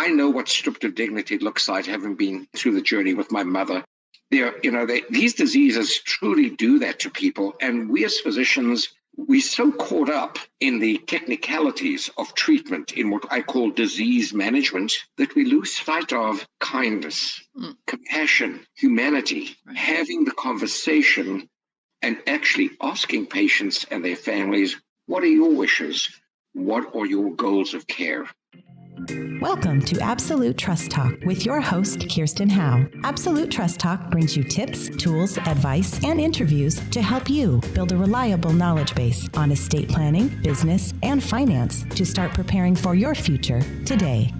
I know what stripped of dignity looks like, having been through the journey with my mother. These diseases truly do that to people. And we as physicians, we're so caught up in the technicalities of treatment, in what I call disease management, that we lose sight of kindness, compassion, humanity, having the conversation and actually asking patients and their families, what are your wishes? What are your goals of care? Welcome to Absolute Trust Talk with your host, Kirsten Howe. Absolute Trust Talk brings you tips, tools, advice, and interviews to help you build a reliable knowledge base on estate planning, business, and finance to start preparing for your future today.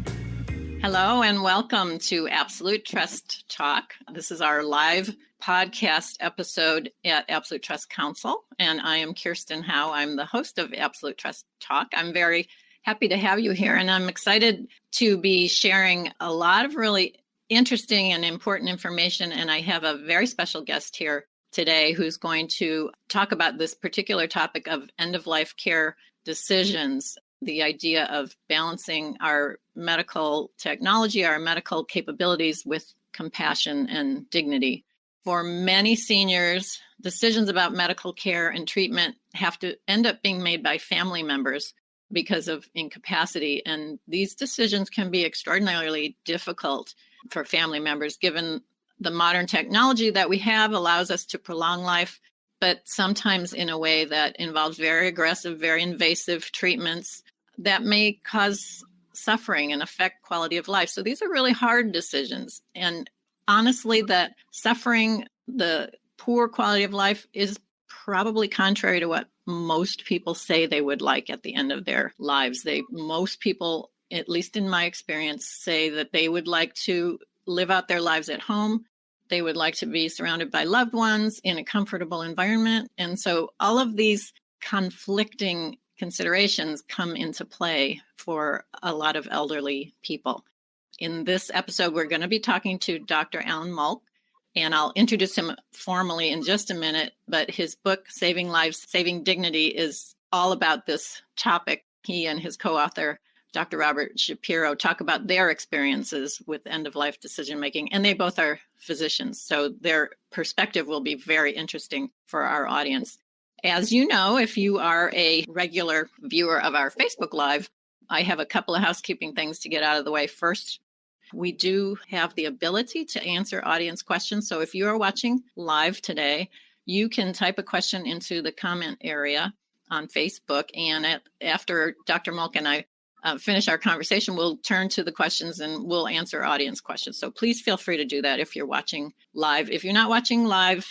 Hello and welcome to Absolute Trust Talk. This is our live podcast episode at Absolute Trust Council, and I am Kirsten Howe. I'm the host of Absolute Trust Talk. I'm very happy to have you here, and I'm excited to be sharing a lot of really interesting and important information, and I have a very special guest here today who's going to talk about this particular topic of end-of-life care decisions, the idea of balancing our medical technology, our medical capabilities with compassion and dignity. For many seniors, decisions about medical care and treatment have to end up being made by family members because of incapacity. And these decisions can be extraordinarily difficult for family members, given the modern technology that we have allows us to prolong life, but sometimes in a way that involves very aggressive, very invasive treatments that may cause suffering and affect quality of life. So these are really hard decisions. And honestly, that suffering, the poor quality of life is probably contrary to what most people say they would like at the end of their lives. Most people, at least in my experience, say that they would like to live out their lives at home. They would like to be surrounded by loved ones in a comfortable environment. And so all of these conflicting considerations come into play for a lot of elderly people. In this episode, we're going to be talking to Dr. Alan Molk, and I'll introduce him formally in just a minute, but his book, Saving Lives, Saving Dignity, is all about this topic. He and his co-author, Dr. Robert Shapiro, talk about their experiences with end-of-life decision-making, and they both are physicians, so their perspective will be very interesting for our audience. As you know, if you are a regular viewer of our Facebook Live, I have a couple of housekeeping things to get out of the way. First, we do have the ability to answer audience questions. So if you are watching live today, you can type a question into the comment area on Facebook. And after Dr. Molk and I finish our conversation, we'll turn to the questions and we'll answer audience questions. So please feel free to do that if you're watching live. If you're not watching live,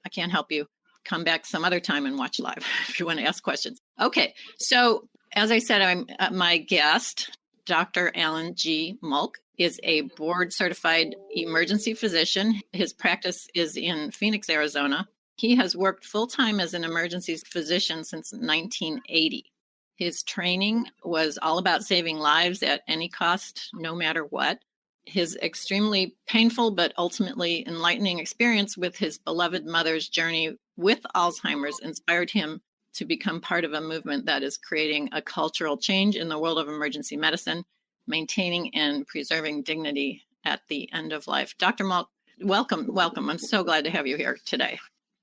I can't help you. Come back some other time and watch live if you want to ask questions. Okay, so as I said, I'm my guest, Dr. Alan G. Molk, is a board-certified emergency physician. His practice is in Phoenix, Arizona. He has worked full-time as an emergency physician since 1980. His training was all about saving lives at any cost, no matter what. His extremely painful but ultimately enlightening experience with his beloved mother's journey with Alzheimer's inspired him to become part of a movement that is creating a cultural change in the world of emergency medicine, maintaining and preserving dignity at the end of life. Dr. Molk, welcome. I'm so glad to have you here today.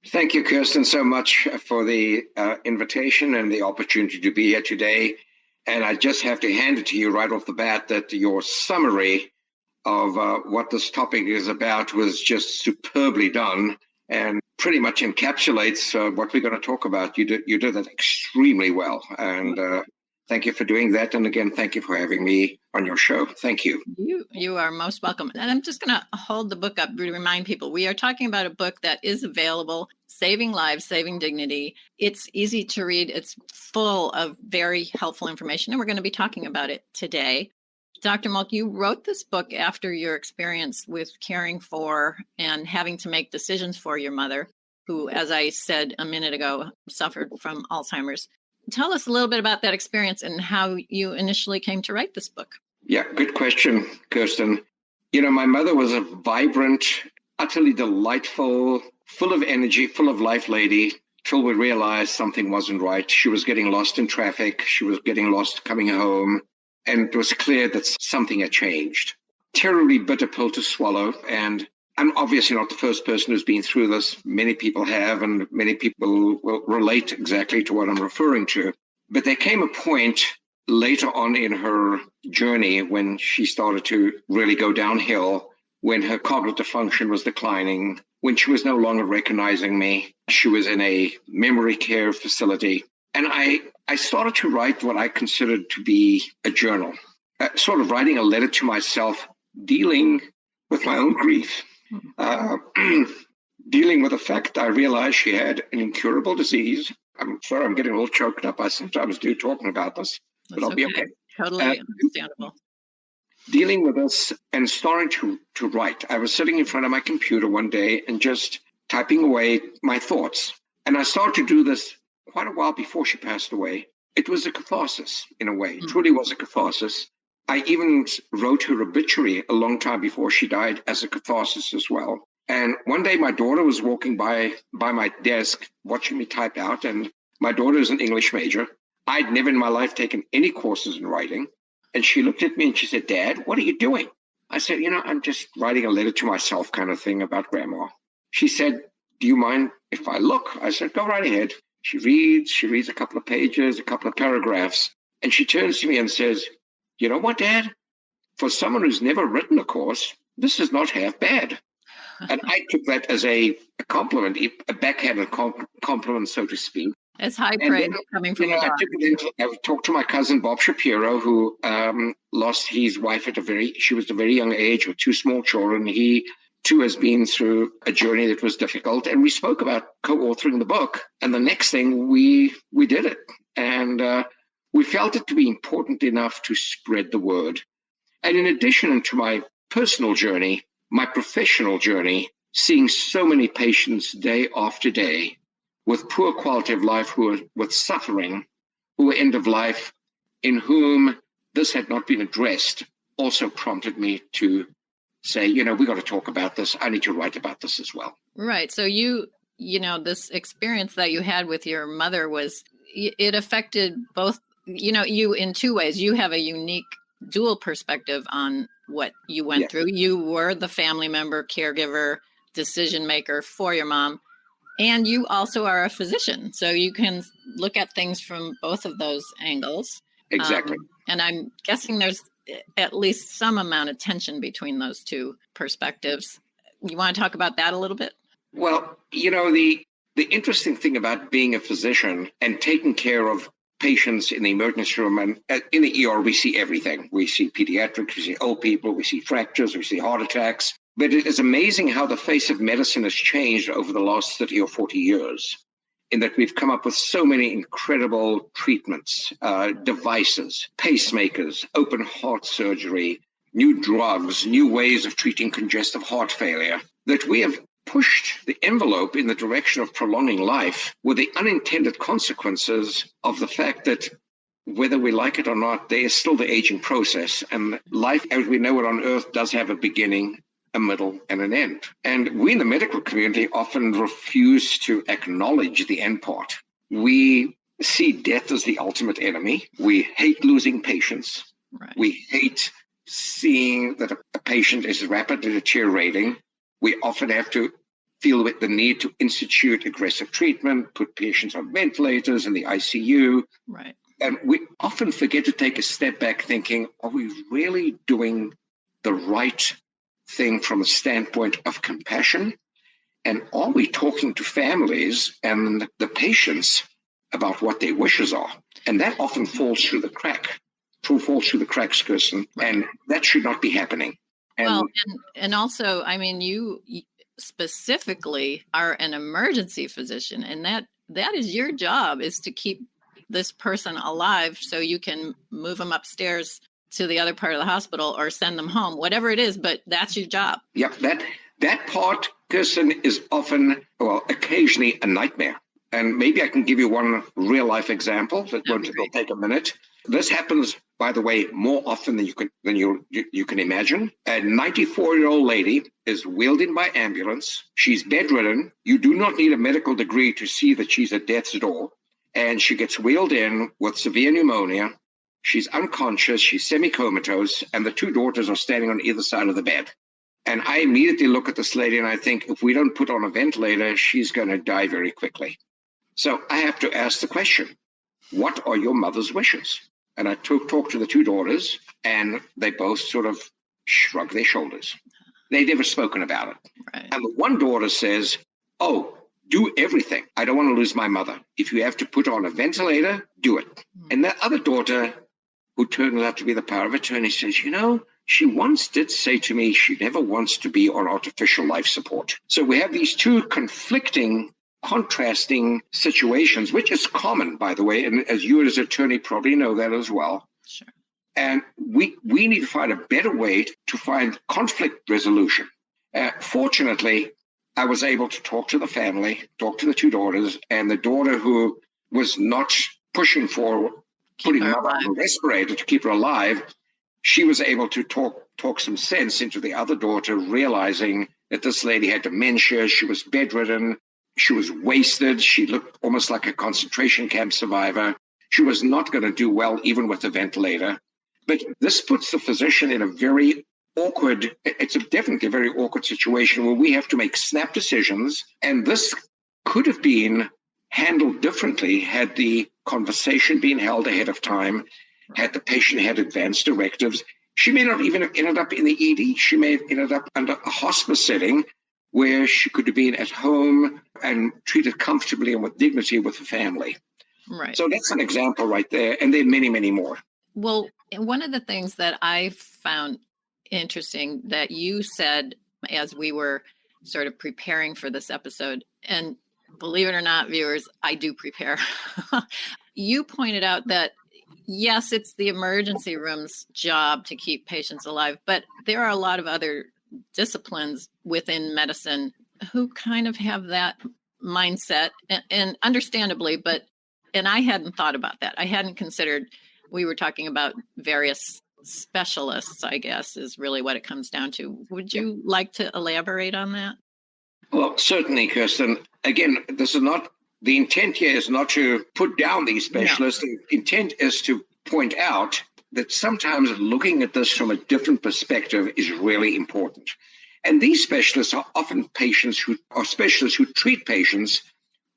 Thank you, Kirsten, so much for the invitation and the opportunity to be here today. And I just have to hand it to you right off the bat that your summary of what this topic is about was just superbly done and pretty much encapsulates what we're going to talk about. You did that extremely well. And thank you for doing that. And again, thank you for having me on your show. Thank you. You are most welcome. And I'm just going to hold the book up to remind people, we are talking about a book that is available, Saving Lives, Saving Dignity. It's easy to read. It's full of very helpful information. And we're going to be talking about it today. Dr. Molk, you wrote this book after your experience with caring for and having to make decisions for your mother, who, as I said a minute ago, suffered from Alzheimer's. Tell us a little bit about that experience and how you initially came to write this book. Yeah, good question, Kirsten. You know, my mother was a vibrant, utterly delightful, full of energy, full of life lady, till we realized something wasn't right. She was getting lost in traffic. She was getting lost coming home. and it was clear that something had changed. Terribly bitter pill to swallow, and I'm obviously not the first person who's been through this. Many people have, and many people will relate exactly to what I'm referring to. But there came a point later on in her journey when she started to really go downhill, when her cognitive function was declining, when she was no longer recognizing me. She was in a memory care facility. And I started to write what I considered to be a journal, sort of writing a letter to myself, dealing with my own grief, dealing with the fact I realized she had an incurable disease. I'm sorry, I'm getting a little choked up. I sometimes do talking about this, but I'll be okay. Totally understandable. Dealing with this and starting to write. I was sitting in front of my computer one day and just typing away my thoughts. And I started to do this quite a while before she passed away. It was a catharsis in a way. It truly was a catharsis. I even wrote her obituary a long time before she died as a catharsis as well. And one day my daughter was walking by my desk watching me type out, and my daughter is an English major. I'd never in my life taken any courses in writing. And she looked at me and she said, "Dad, what are you doing?" I said, "I'm just writing a letter to myself kind of thing about Grandma." She said, "Do you mind if I look?" I said, "Go right ahead." She reads a couple of pages, a couple of paragraphs, and she turns to me and says, "You know what, Dad? For someone who's never written a course, this is not half bad." And I took that as a compliment, a backhanded compliment, so to speak. It's high praise coming from I talked to my cousin, Bob Shapiro, who lost his wife she was a very young age with two small children. He too has been through a journey that was difficult. And we spoke about co-authoring the book. And the next thing we did it. And we felt it to be important enough to spread the word. And in addition to my personal journey, my professional journey, seeing so many patients day after day with poor quality of life, who are with suffering, who are end of life, in whom this had not been addressed, also prompted me to say, we got to talk about this. I need to write about this as well. Right. So this experience that you had with your mother it affected both, you in two ways. You have a unique dual perspective on what you went through. You were the family member, caregiver, decision maker for your mom. And you also are a physician, so you can look at things from both of those angles. Exactly. And I'm guessing there's at least some amount of tension between those two perspectives. You want to talk about that a little bit? Well, the interesting thing about being a physician and taking care of patients in the emergency room, and in the ER, we see everything. We see pediatrics, we see old people, we see fractures, we see heart attacks. But it is amazing how the face of medicine has changed over the last 30 or 40 years, in that we've come up with so many incredible treatments, devices, pacemakers, open heart surgery, new drugs, new ways of treating congestive heart failure, that we have pushed the envelope in the direction of prolonging life, with the unintended consequences of the fact that whether we like it or not, there is still the aging process. And life, as we know it on Earth, does have a beginning, a middle, and an end. And we in the medical community often refuse to acknowledge the end part. We see death as the ultimate enemy. We hate losing patients. Right. We hate seeing that a patient is rapidly deteriorating. We often have to feel with the need to institute aggressive treatment, put patients on ventilators in the ICU. Right. And we often forget to take a step back thinking, are we really doing the right thing from a standpoint of compassion? And are we talking to families and the patients about what their wishes are? And that often falls through the cracks, Kirsten, Right. And that should not be happening. And also, you specifically are an emergency physician, and that is your job, is to keep this person alive so you can move them upstairs to the other part of the hospital or send them home, whatever it is, but that's your job. Yep, that part, Kirsten, is occasionally a nightmare. And maybe I can give you one real life example that will take a minute. This happens, by the way, more often than you can imagine. A 94-year-old lady is wheeled in by ambulance. She's bedridden. You do not need a medical degree to see that she's at death's door. And she gets wheeled in with severe pneumonia. She's unconscious, she's semi-comatose, and the two daughters are standing on either side of the bed. And I immediately look at this lady and I think, if we don't put on a ventilator, she's going to die very quickly. So I have to ask the question, what are your mother's wishes? And I talk to the two daughters, and they both sort of shrug their shoulders. They'd never spoken about it. Right. And the one daughter says, oh, do everything. I don't want to lose my mother. If you have to put on a ventilator, do it. And the other daughter, who turned out to be the power of attorney, says, she once did say to me she never wants to be on artificial life support. So we have these two conflicting, contrasting situations, which is common, by the way, and as you as an attorney probably know that as well. Sure. And we need to find a better way to find conflict resolution. Fortunately, I was able to talk to the family, talk to the two daughters, and the daughter who was not pushing for putting mother on a respirator to keep her alive, she was able to talk some sense into the other daughter, realizing that this lady had dementia, she was bedridden, she was wasted, she looked almost like a concentration camp survivor. She was not going to do well even with a ventilator. But this puts the physician in a very awkward, it's definitely a very awkward situation where we have to make snap decisions. And this could have been handled differently had the conversation been held ahead of time, had the patient had advanced directives. She may not even have ended up in the ED. She may have ended up under a hospice setting where she could have been at home and treated comfortably and with dignity with the family. Right. So that's an example right there. And there are many, many more. Well, one of the things that I found interesting that you said as we were sort of preparing for this episode, and believe it or not, viewers, I do prepare. You pointed out that, yes, it's the emergency room's job to keep patients alive, but there are a lot of other disciplines within medicine who kind of have that mindset, and understandably, and I hadn't thought about that. I hadn't considered, we were talking about various specialists, I guess, is really what it comes down to. Would you like to elaborate on that? Well, certainly, Kirsten. Again, the intent here is not to put down these specialists. No. The intent is to point out that sometimes looking at this from a different perspective is really important. And these specialists are often specialists who treat patients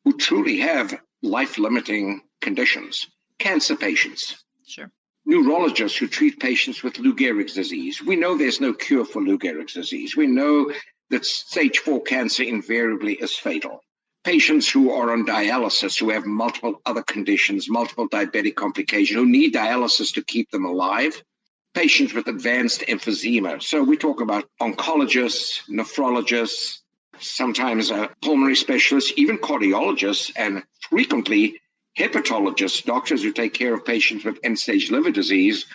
who truly have life-limiting conditions. Cancer patients. Sure. Neurologists who treat patients with Lou Gehrig's disease. We know there's no cure for Lou Gehrig's disease. We know that stage 4 cancer invariably is fatal. Patients who are on dialysis, who have multiple other conditions, multiple diabetic complications, who need dialysis to keep them alive. Patients with advanced emphysema. So we talk about oncologists, nephrologists, sometimes pulmonary specialists, even cardiologists, and frequently hepatologists, doctors who take care of patients with end-stage liver disease,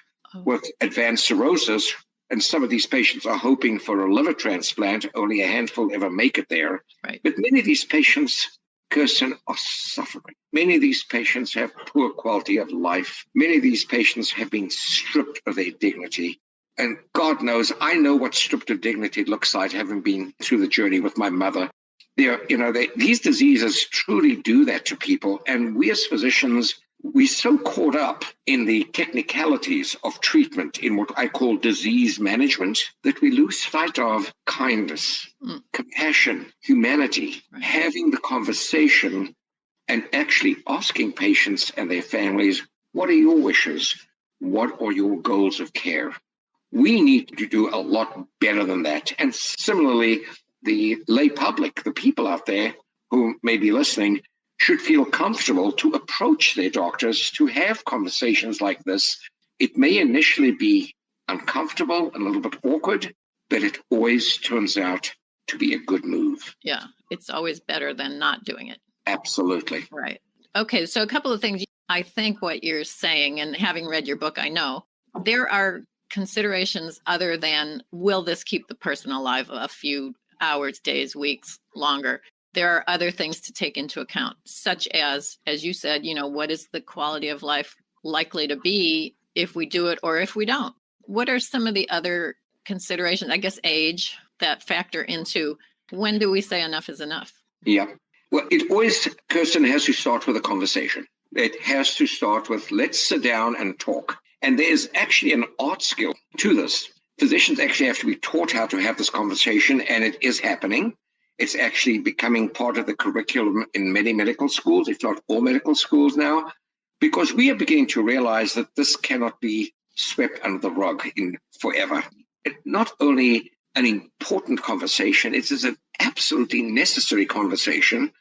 with advanced cirrhosis. And some of these patients are hoping for a liver transplant. Only a handful ever make it there. Right. But many of these patients, Kirsten, are suffering. Many of these patients have poor quality of life. Many of these patients have been stripped of their dignity. And God knows, I know what stripped of dignity looks like, having been through the journey with my mother. These diseases truly do that to people. And we as physicians, we're so caught up in the technicalities of treatment, in what I call disease management, that we lose sight of kindness, compassion, humanity, having the conversation and actually asking patients and their families, what are your wishes? What are your goals of care? We need to do a lot better than that. And similarly, the lay public, the people out there who may be listening, should feel comfortable to approach their doctors, to have conversations like this. It may initially be uncomfortable, a little bit awkward, but it always turns out to be a good move. Yeah, it's always better than not doing it. Absolutely. Right. Okay, so a couple of things. I think what you're saying, and having read your book, I know, there are considerations other than, will this keep the person alive a few hours, days, weeks, longer? There are other things to take into account, such as you said, what is the quality of life likely to be if we do it or if we don't? What are some of the other considerations, I guess age, that factor into when do we say enough is enough? Yeah. Well, it always, Kirsten, has to start with a conversation. It has to start with, let's sit down and talk. And there's actually an art skill to this. Physicians actually have to be taught how to have this conversation, and it is happening. It's actually becoming part of the curriculum in many medical schools, if not all medical schools now, because we are beginning to realize that this cannot be swept under the rug forever. It's not only an important conversation, it is an absolutely necessary conversation,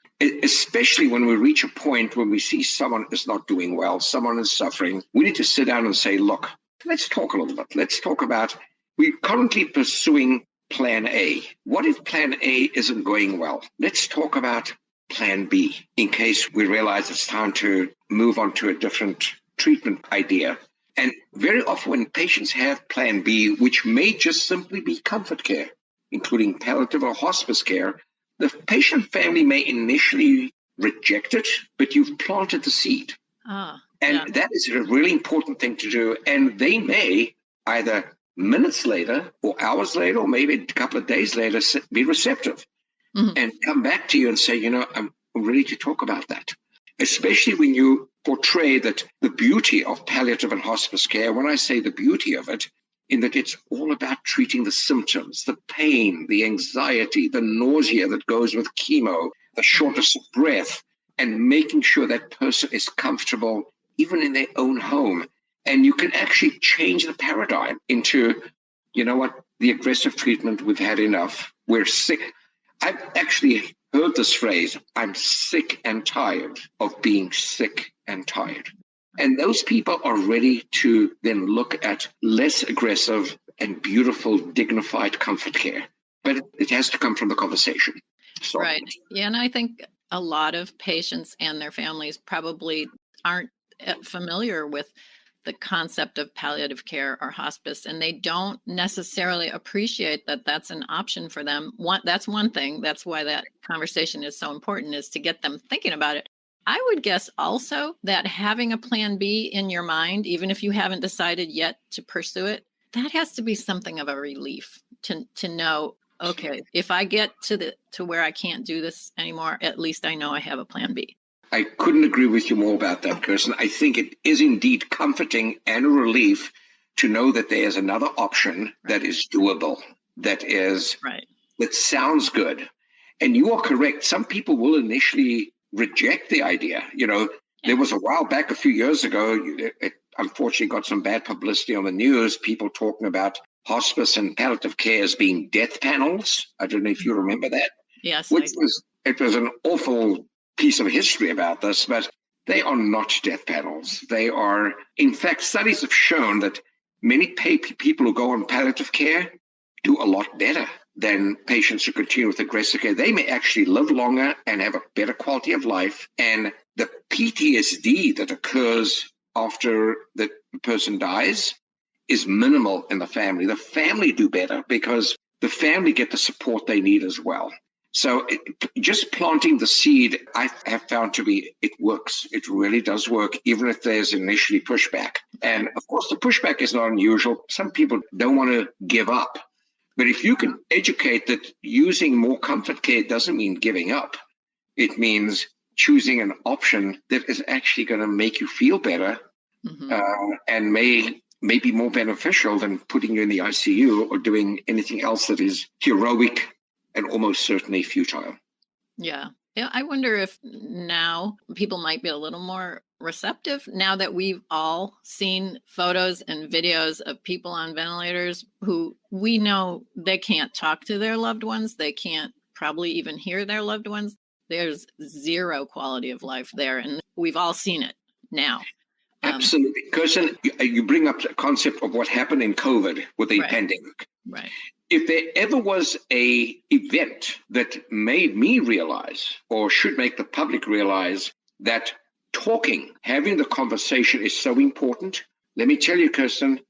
especially when we reach a point when we see someone is not doing well, someone is suffering. We need to sit down and say, look, let's talk a little bit. Let's talk about, we're currently pursuing Plan A. What if Plan A isn't going well? Let's talk about Plan B in case we realize it's time to move on to a different treatment idea. And very often when patients have Plan B, which may just simply be comfort care, including palliative or hospice care, the patient family may initially reject it, but you've planted the seed. That is a really important thing to do. And they may either minutes later or hours later or maybe a couple of days later be receptive and come back to you and say, I'm ready to talk about that. Especially when you portray that the beauty of palliative and hospice care, when I say the beauty of it, in that it's all about treating the symptoms, the pain, the anxiety, the nausea that goes with chemo, the shortness of breath, and making sure that person is comfortable even in their own home. And you can actually change the paradigm into, the aggressive treatment, we've had enough, we're sick. I've actually heard this phrase, I'm sick and tired of being sick and tired. And those people are ready to then look at less aggressive and beautiful, dignified comfort care. But it has to come from the conversation. Right. Yeah, and I think a lot of patients and their families probably aren't familiar with the concept of palliative care or hospice, and they don't necessarily appreciate that that's an option for them. That's one thing. That's why that conversation is so important, is to get them thinking about it. I would guess also that having a plan B in your mind, even if you haven't decided yet to pursue it, that has to be something of a relief to know, okay, if I get to where I can't do this anymore, at least I know I have a plan B. I couldn't agree with you more about that, Kirsten. I think it is indeed comforting and a relief to know that there's another option that is doable, that sounds good. And you are correct. Some people will initially reject the idea. There was a while back, a few years ago, it unfortunately got some bad publicity on the news, people talking about hospice and palliative care as being death panels. I don't know if you remember that. Yes. It was an awful piece of history about this, but they are not death panels. They are, in fact, studies have shown that many people who go on palliative care do a lot better than patients who continue with aggressive care. They may actually live longer and have a better quality of life. And the PTSD that occurs after the person dies is minimal in the family. The family do better because the family get the support they need as well. So just planting the seed, I have found it works. It really does work, even if there's initially pushback. And of course, the pushback is not unusual. Some people don't want to give up. But if you can educate that using more comfort care doesn't mean giving up. It means choosing an option that is actually going to make you feel better and may be more beneficial than putting you in the ICU or doing anything else that is heroic and almost certainly futile. Yeah. I wonder if now people might be a little more receptive now that we've all seen photos and videos of people on ventilators who we know they can't talk to their loved ones. They can't probably even hear their loved ones. There's zero quality of life there. And we've all seen it now. Absolutely. Kirsten, you bring up the concept of what happened in COVID with the pandemic. Right. If there ever was an event that made me realize, or should make the public realize, that having the conversation is so important, let me tell you, Kirsten,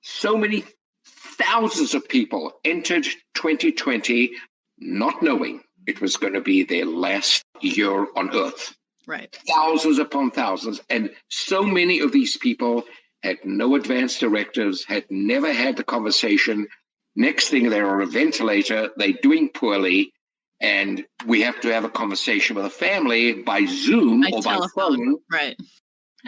so many thousands of people entered 2020 not knowing it was going to be their last year on Earth. Right. Thousands upon thousands. And so many of these people had no advance directives, had never had the conversation. Next thing, they're on a ventilator, they're doing poorly, and we have to have a conversation with a family by Zoom or by phone. Right.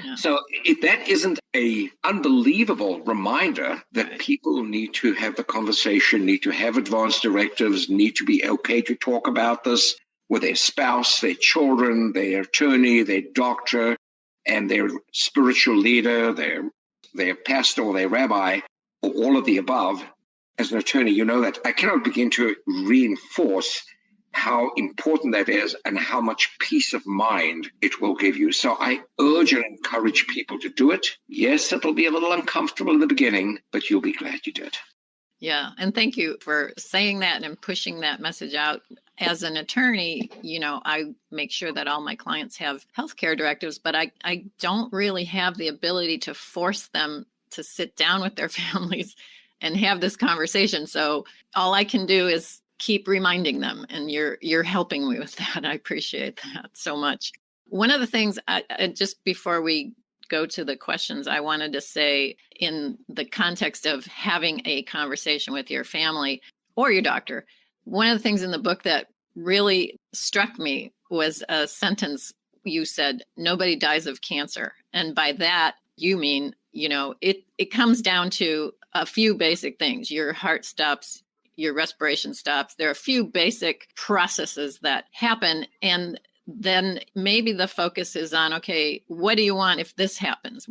Yeah. So if that isn't a unbelievable reminder that people need to have the conversation, need to have advance directives, need to be okay to talk about this with their spouse, their children, their attorney, their doctor, and their spiritual leader, their pastor or their rabbi, or all of the above. As an attorney, you know that I cannot begin to reinforce how important that is and how much peace of mind it will give you. So I urge and encourage people to do it. Yes, it'll be a little uncomfortable in the beginning, but you'll be glad you did. Yeah. And thank you for saying that and pushing that message out. As an attorney, I make sure that all my clients have healthcare directives, but I don't really have the ability to force them to sit down with their families and have this conversation. So all I can do is keep reminding them, and you're helping me with that. I appreciate that so much. One of the things, just before we go to the questions, I wanted to say, in the context of having a conversation with your family or your doctor, one of the things in the book that really struck me was a sentence you said: nobody dies of cancer. And by that, you mean, it comes down to a few basic things. Your heart stops, your respiration stops. There are a few basic processes that happen. And then maybe the focus is on, okay, what do you want if this happens?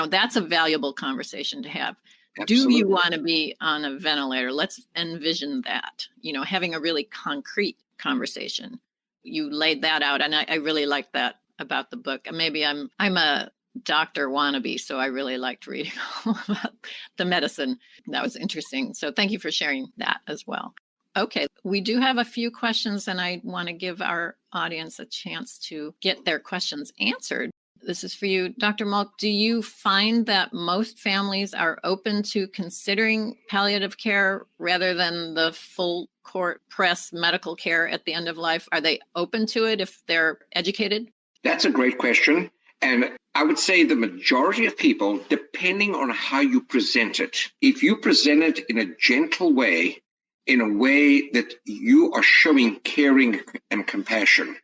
That's a valuable conversation to have. Absolutely. Do you want to be on a ventilator? Let's envision that, having a really concrete conversation. You laid that out. And I really like that about the book. And maybe I'm a doctor wannabe, so I really liked reading all about the medicine. That was interesting. So thank you for sharing that as well. Okay, we do have a few questions, and I want to give our audience a chance to get their questions answered. This is for you, Dr. Molk. Do you find that most families are open to considering palliative care rather than the full court press medical care at the end of life? Are they open to it if they're educated? That's a great question. And I would say the majority of people, depending on how you present it, if you present it in a gentle way, in a way that you are showing caring and compassion,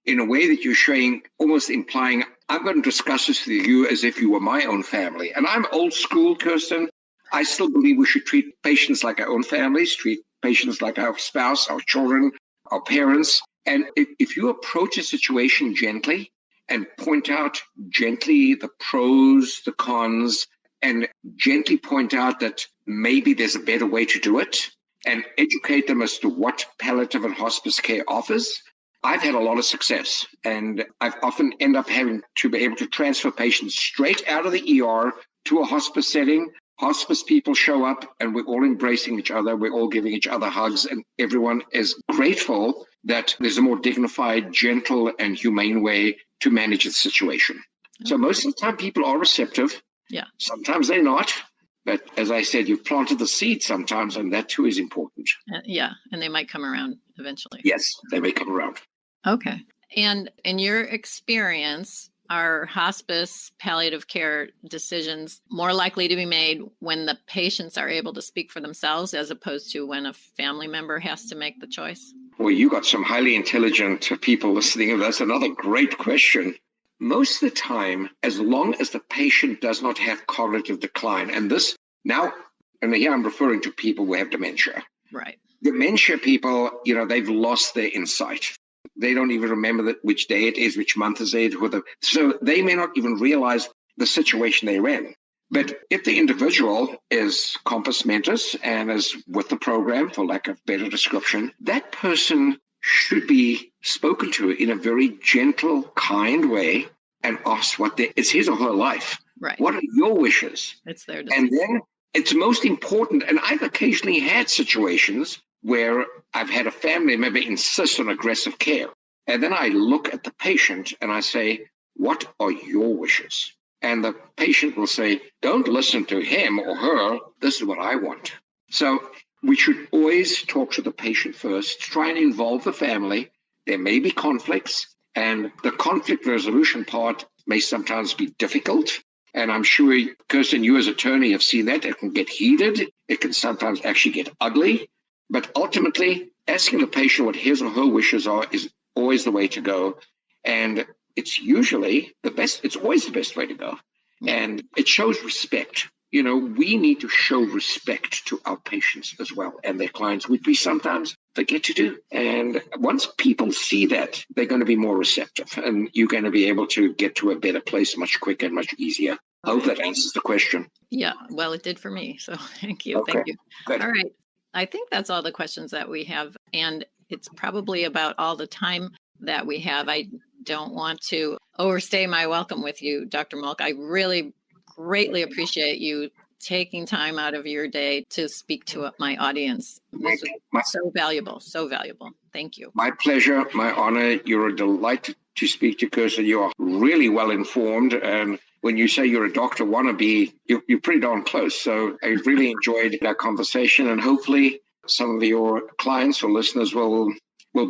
in a way that you're showing, almost implying, I'm going to discuss this with you as if you were my own family. And I'm old school, Kirsten. I still believe we should treat patients like our own families, treat patients like our spouse, our children, our parents. And if you approach a situation gently, and point out gently the pros, the cons, and gently point out that maybe there's a better way to do it, and educate them as to what palliative and hospice care offers, I've had a lot of success. And I've often end up having to be able to transfer patients straight out of the ER to a hospice setting. Hospice people show up and we're all embracing each other. We're all giving each other hugs, and everyone is grateful that there's a more dignified, gentle, and humane way to manage the situation. Okay. So most of the time people are receptive. Yeah. Sometimes they're not. But as I said, you've planted the seed sometimes, and that too is important. Yeah. And they might come around eventually. Yes, they may come around. Okay. And in your experience, are hospice palliative care decisions more likely to be made when the patients are able to speak for themselves as opposed to when a family member has to make the choice? Well, you got some highly intelligent people listening. That's another great question. Most of the time, as long as the patient does not have cognitive decline, and this now, and here I'm referring to people who have dementia. Right. Dementia people, they've lost their insight. They don't even remember which day it is, which month is it. So they may not even realize the situation they're in. But if the individual is compos mentis and is with the program, for lack of better description, that person should be spoken to in a very gentle, kind way and asked it's his or her life. Right. What are your wishes? It's their decision. And then it's most important, and I've occasionally had situations where I've had a family member insist on aggressive care. And then I look at the patient and I say, what are your wishes? And the patient will say, don't listen to him or her. This is what I want. So we should always talk to the patient first, try and involve the family. There may be conflicts, and the conflict resolution part may sometimes be difficult. And I'm sure, Kirsten, you as attorney have seen that. It can get heated. It can sometimes actually get ugly. But ultimately, asking the patient what his or her wishes are is always the way to go. And it's usually the best. It's always the best way to go. And it shows respect. We need to show respect to our patients as well and their clients, which we sometimes forget to do. And once people see that, they're going to be more receptive and you're going to be able to get to a better place much quicker and much easier. I hope that answers the question. Yeah, well, it did for me. So thank you. Okay. Thank you. Good. All right. I think that's all the questions that we have. And it's probably about all the time that we have. I don't want to overstay my welcome with you, Dr. Molk. I really greatly appreciate you taking time out of your day to speak to my audience. This was so valuable, so valuable. Thank you. My pleasure, my honor. You're a delight to speak to, Kirsten. You are really well informed. And when you say you're a doctor wannabe, you're pretty darn close. So I really enjoyed our conversation, and hopefully some of your clients or listeners will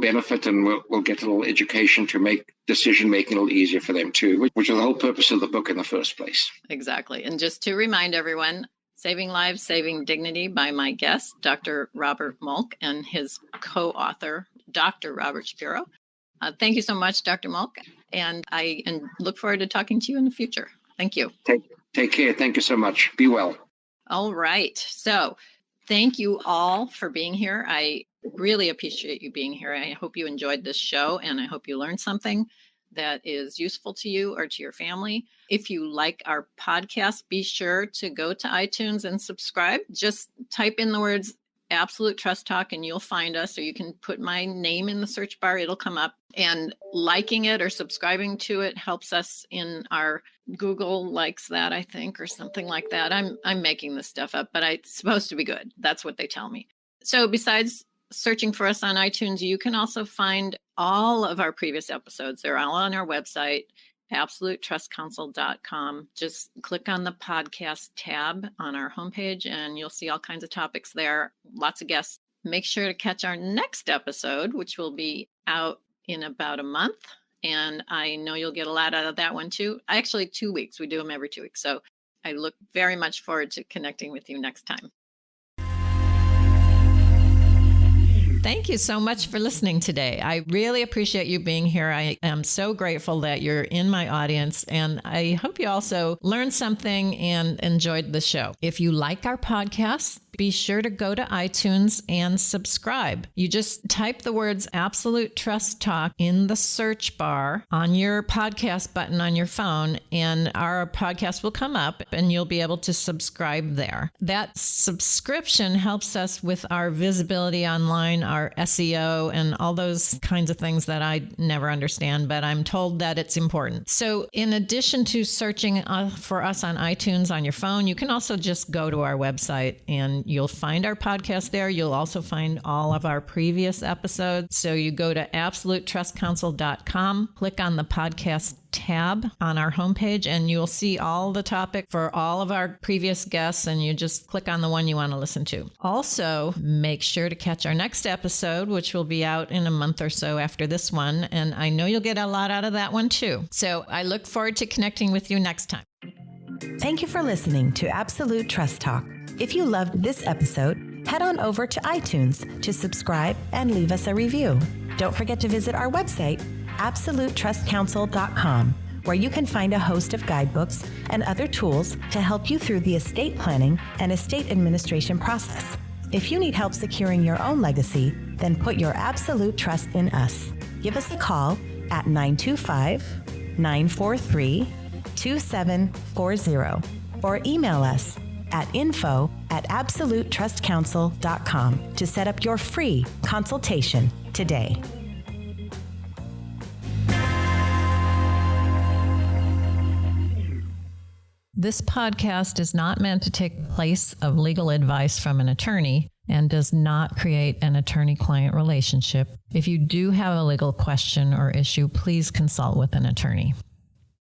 benefit and will get a little education to make decision-making a little easier for them too, which is the whole purpose of the book in the first place. Exactly. And just to remind everyone, Saving Lives, Saving Dignity by my guest, Dr. Robert Molk, and his co-author, Dr. Robert Shapiro. Thank you so much, Dr. Molk. And I look forward to talking to you in the future. Thank you. Take care. Thank you so much. Be well. All right. So thank you all for being here. I really appreciate you being here. I hope you enjoyed this show, and I hope you learned something that is useful to you or to your family. If you like our podcast, be sure to go to iTunes and subscribe. Just type in the words Absolute Trust Talk and you'll find us, or you can put my name in the search bar. It'll come up, and liking it or subscribing to it helps us in our Google likes that, I think, or something like that. I'm making this stuff up, but it's supposed to be good. That's what they tell me. So besides searching for us on iTunes, you can also find all of our previous episodes. They're all on our website, absolutetrustcouncil.com. Just click on the podcast tab on our homepage and you'll see all kinds of topics there. Lots of guests. Make sure to catch our next episode, which will be out in about a month. And I know you'll get a lot out of that one too. Actually, 2 weeks. We do them every 2 weeks. So I look very much forward to connecting with you next time. Thank you so much for listening today. I really appreciate you being here. I am so grateful that you're in my audience, and I hope you also learned something and enjoyed the show. If you like our podcast, be sure to go to iTunes and subscribe. You just type the words Absolute Trust Talk in the search bar on your podcast button on your phone, and our podcast will come up and you'll be able to subscribe there. That subscription helps us with our visibility online, our SEO, and all those kinds of things that I never understand, but I'm told that it's important. So in addition to searching for us on iTunes on your phone, you can also just go to our website and you'll find our podcast there. You'll also find all of our previous episodes. So you go to absolutetrustcouncil.com, click on the podcast tab on our homepage, and you'll see all the topic for all of our previous guests, and you just click on the one you want to listen to. Also, make sure to catch our next episode, which will be out in a month or so after this one, and I know you'll get a lot out of that one too. So I look forward to connecting with you next time. Thank you for listening to Absolute Trust Talk. If you loved this episode, head on over to iTunes to subscribe and leave us a review. Don't forget to visit our website, absolutetrustcouncil.com, where you can find a host of guidebooks and other tools to help you through the estate planning and estate administration process. If you need help securing your own legacy, then put your absolute trust in us. Give us a call at 925-943-2740 or email us at info@absolutetrustcouncil.com to set up your free consultation today. This podcast is not meant to take the place of legal advice from an attorney and does not create an attorney-client relationship. If you do have a legal question or issue, please consult with an attorney.